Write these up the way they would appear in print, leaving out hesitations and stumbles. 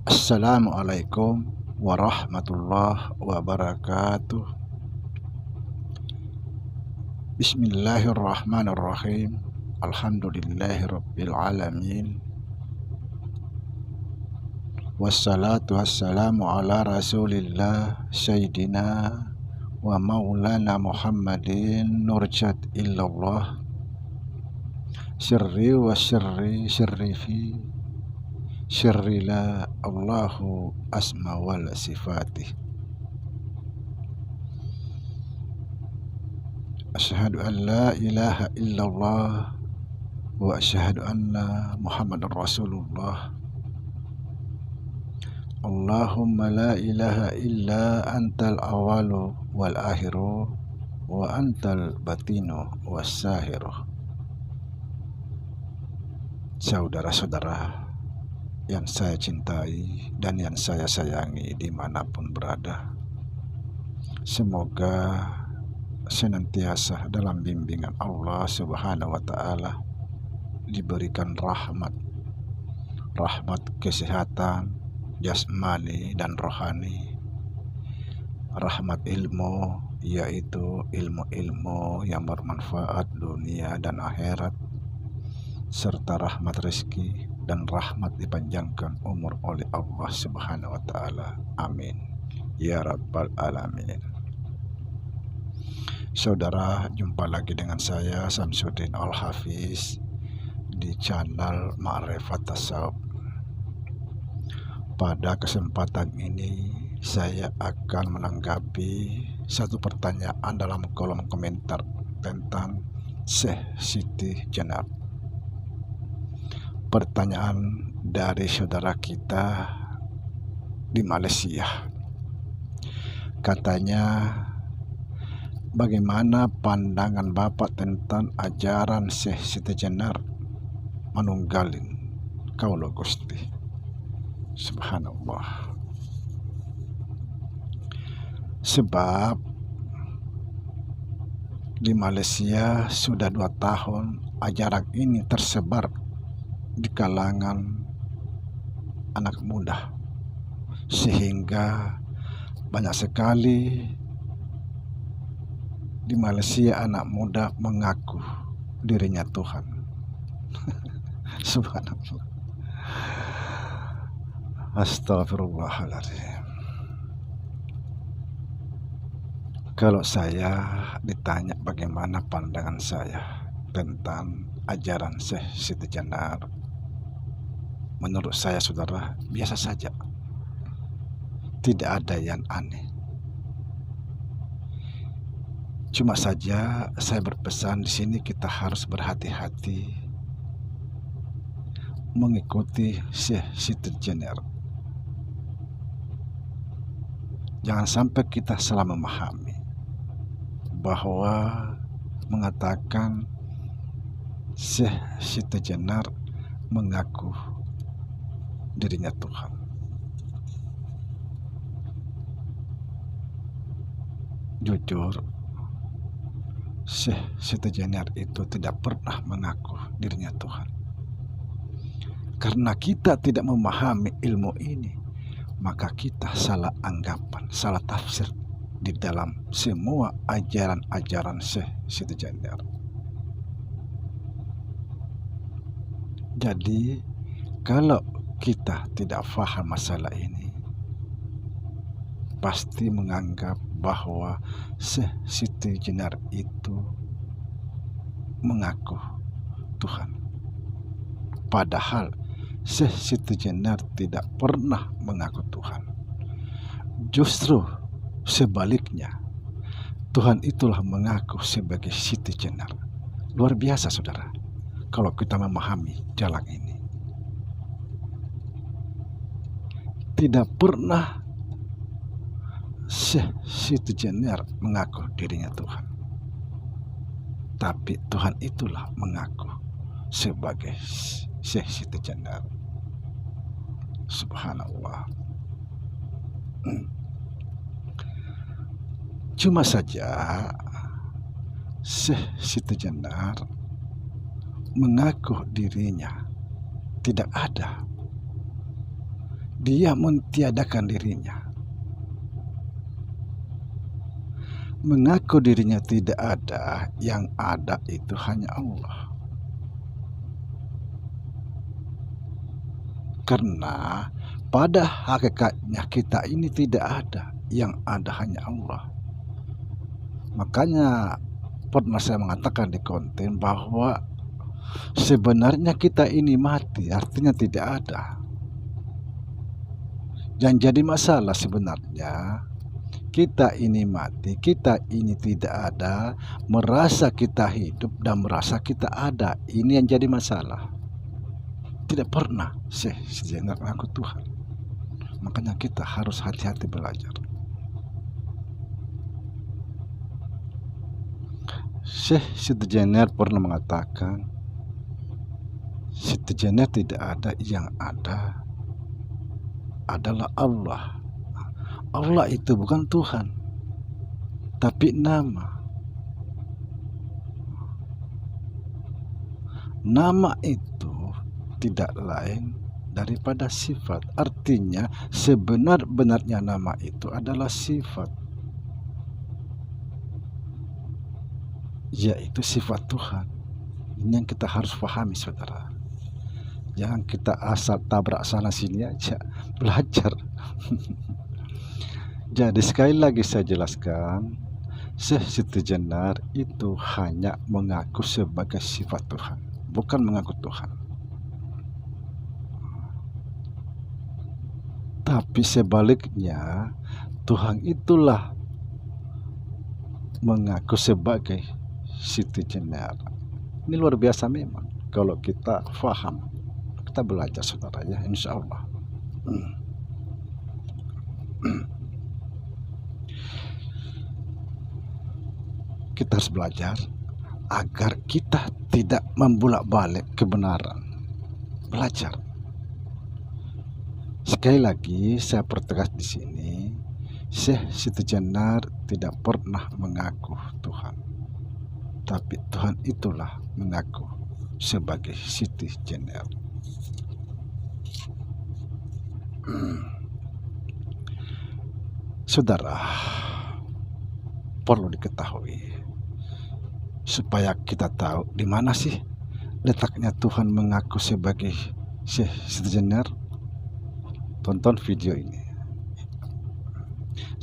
Assalamualaikum warahmatullahi wabarakatuh. Bismillahirrahmanirrahim. Alhamdulillahirabbil alamin. Wassalatu wassalamu ala Rasulillah Sayyidina wa Maulana Muhammadin nurjat illallah sirri wa sirri sirri fi sirri la Allahu asma wal sifatih. Asyhadu an la ilaha illallah wa asyhadu anna Muhammadar Rasulullah. Allahumma la ilaha illa antal awalu wal akhiru wa antal batinu was sahiru. Saudara-saudara yang saya cintai dan yang saya sayangi dimanapun berada, semoga senantiasa dalam bimbingan Allah Subhanahu wa Ta'ala, diberikan rahmat kesehatan jasmani dan rohani, rahmat ilmu, yaitu ilmu-ilmu yang bermanfaat dunia dan akhirat, serta rahmat rezeki dan rahmat dipanjangkan umur oleh Allah Subhanahu wa Ta'ala. Amin ya rabbal alamin. Saudara, jumpa lagi dengan saya Samsudin Al-Hafiz di channel Ma'rifat Tasawuf. Pada kesempatan ini saya akan menanggapi satu pertanyaan dalam kolom komentar tentang Syekh Siti Jenar. Pertanyaan dari saudara kita di Malaysia. Katanya, bagaimana pandangan Bapak tentang ajaran Syekh Siti Jenar manunggalin kaula Gusti? Subhanallah. Sebab di Malaysia sudah 2 tahun ajaran ini tersebar di kalangan anak muda, sehingga banyak sekali di Malaysia anak muda mengaku dirinya Tuhan. Subhanallah. Astagfirullahaladzim. Kalau saya ditanya bagaimana pandangan saya tentang ajaran Syekh Siti Jenar, menurut saya saudara, biasa saja. Tidak ada yang aneh. Cuma saja saya berpesan di sini kita harus berhati-hati mengikuti Syekh Siti Jenar. Jangan sampai kita salah memahami bahwa mengatakan Syekh Siti Jenar mengaku dirinya Tuhan. Jujur, Syekh Siti Jenar itu tidak pernah mengaku dirinya Tuhan. Karena kita tidak memahami ilmu ini, maka kita salah anggapan, salah tafsir di dalam semua ajaran-ajaran Syekh Siti Jenar. Jadi, kalau kita tidak paham masalah ini, pasti menganggap bahwa Syekh Siti Jenar itu mengaku Tuhan. Padahal Syekh Siti Jenar tidak pernah mengaku Tuhan. Justru sebaliknya, Tuhan itulah mengaku sebagai Siti Jenar. Luar biasa saudara, kalau kita memahami jalan ini. Tidak pernah Syekh Siti Jenar mengaku dirinya Tuhan, tapi Tuhan itulah mengaku sebagai Syekh Siti Jenar. Subhanallah. Cuma saja Syekh Siti Jenar mengaku dirinya tidak ada Dia mentiadakan dirinya, mengaku dirinya tidak ada, yang ada itu hanya Allah. Karena pada hakikatnya kita ini tidak ada, yang ada hanya Allah. Makanya pernah saya mengatakan di konten bahwa sebenarnya kita ini mati, artinya tidak ada. Yang jadi masalah sebenarnya kita ini mati, kita ini tidak ada, merasa kita hidup dan merasa kita ada. Ini yang jadi masalah. Tidak pernah sejenak aku Tuhan. Makanya kita harus hati-hati belajar. Syekh Siti Jenar pernah mengatakan, Siti Jenar tidak ada, yang ada adalah Allah. Allah itu bukan Tuhan, tapi nama. Nama itu tidak lain daripada sifat. Artinya sebenar-benarnya nama itu adalah sifat, yaitu sifat Tuhan. Ini yang kita harus pahami, saudara. Jangan kita asal tabrak sana sini aja, belajar. Jadi sekali lagi saya jelaskan, Syekh Siti Jenar itu hanya mengaku sebagai sifat Tuhan, bukan mengaku Tuhan. Tapi sebaliknya, Tuhan itulah mengaku sebagai Siti Jenar. Ini luar biasa memang. Kalau kita faham, kita belajar, saudara, ya, insya Allah. Kita harus belajar agar kita tidak membulak-balik kebenaran. Belajar. Sekali lagi saya pertegas di sini, Syekh Siti Jenar tidak pernah mengaku Tuhan, tapi Tuhan itulah mengaku sebagai Siti Jenar. Saudara, perlu diketahui supaya kita tahu di mana sih letaknya Tuhan mengaku sebagai Syekh Siti Jenar. Tonton video ini.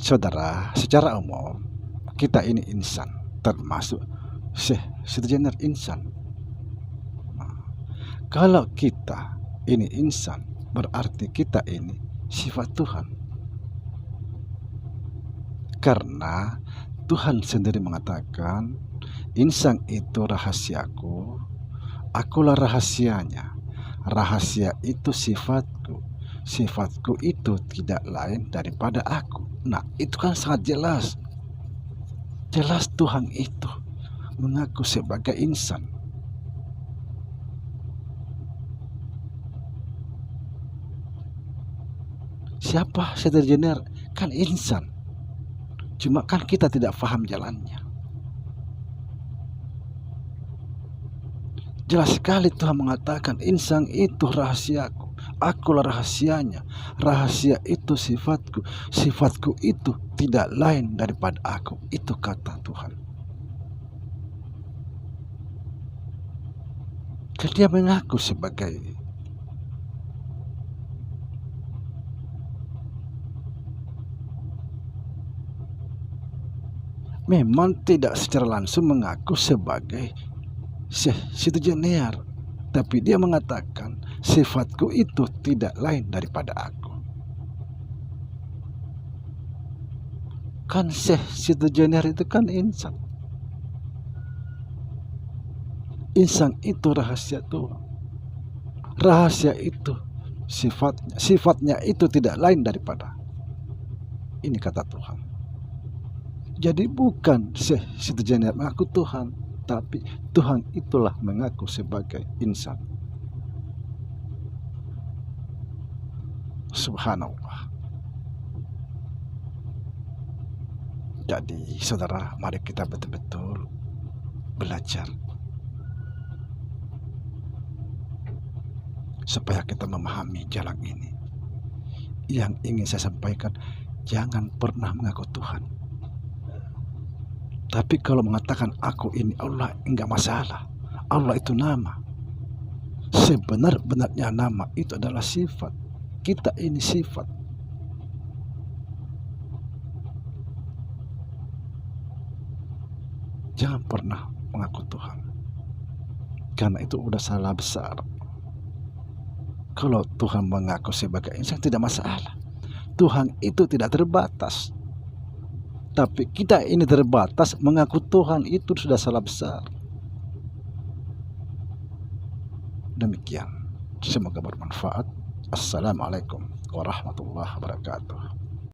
Saudara, secara umum kita ini insan, termasuk Syekh Siti Jenar insan. Kalau kita ini insan, berarti kita ini sifat Tuhan. Karena Tuhan sendiri mengatakan, insan itu rahasiaku, akulah rahasianya. Rahasia itu sifatku, sifatku itu tidak lain daripada aku. Nah, itu kan sangat jelas. Jelas Tuhan itu mengaku sebagai insan. Siapa Siti Jenar? Kan insan. Cuma kan kita tidak paham jalannya. Jelas sekali Tuhan mengatakan, insan itu rahasiaku, akulah rahasianya. Rahasia itu sifatku, sifatku itu tidak lain daripada aku. Itu kata Tuhan. Kan dia mengaku sebagai memang tidak secara langsung mengaku sebagai Syekh Siti Jenar, tapi dia mengatakan sifatku itu tidak lain daripada aku. Kan Syekh Siti Jenar itu kan insan. Insan itu rahasia Tuhan. Rahasia itu sifatnya itu tidak lain daripada. Ini kata Tuhan. Jadi bukan Syekh Siti Jenar mengaku Tuhan, tapi Tuhan itulah mengaku sebagai insan. Subhanallah. Jadi saudara, mari kita betul-betul belajar supaya kita memahami jalan ini. Yang ingin saya sampaikan, jangan pernah mengaku Tuhan. Tapi kalau mengatakan aku ini Allah, enggak masalah. Allah itu nama. Sebenar-benarnya nama itu adalah sifat. Kita ini sifat. Jangan pernah mengaku Tuhan. Karena itu udah salah besar. Kalau Tuhan mengaku sebagai insan tidak masalah. Tuhan itu tidak terbatas. Tapi kita ini terbatas, mengaku Tuhan itu sudah salah besar. Demikian. Semoga bermanfaat. Assalamualaikum warahmatullahi wabarakatuh.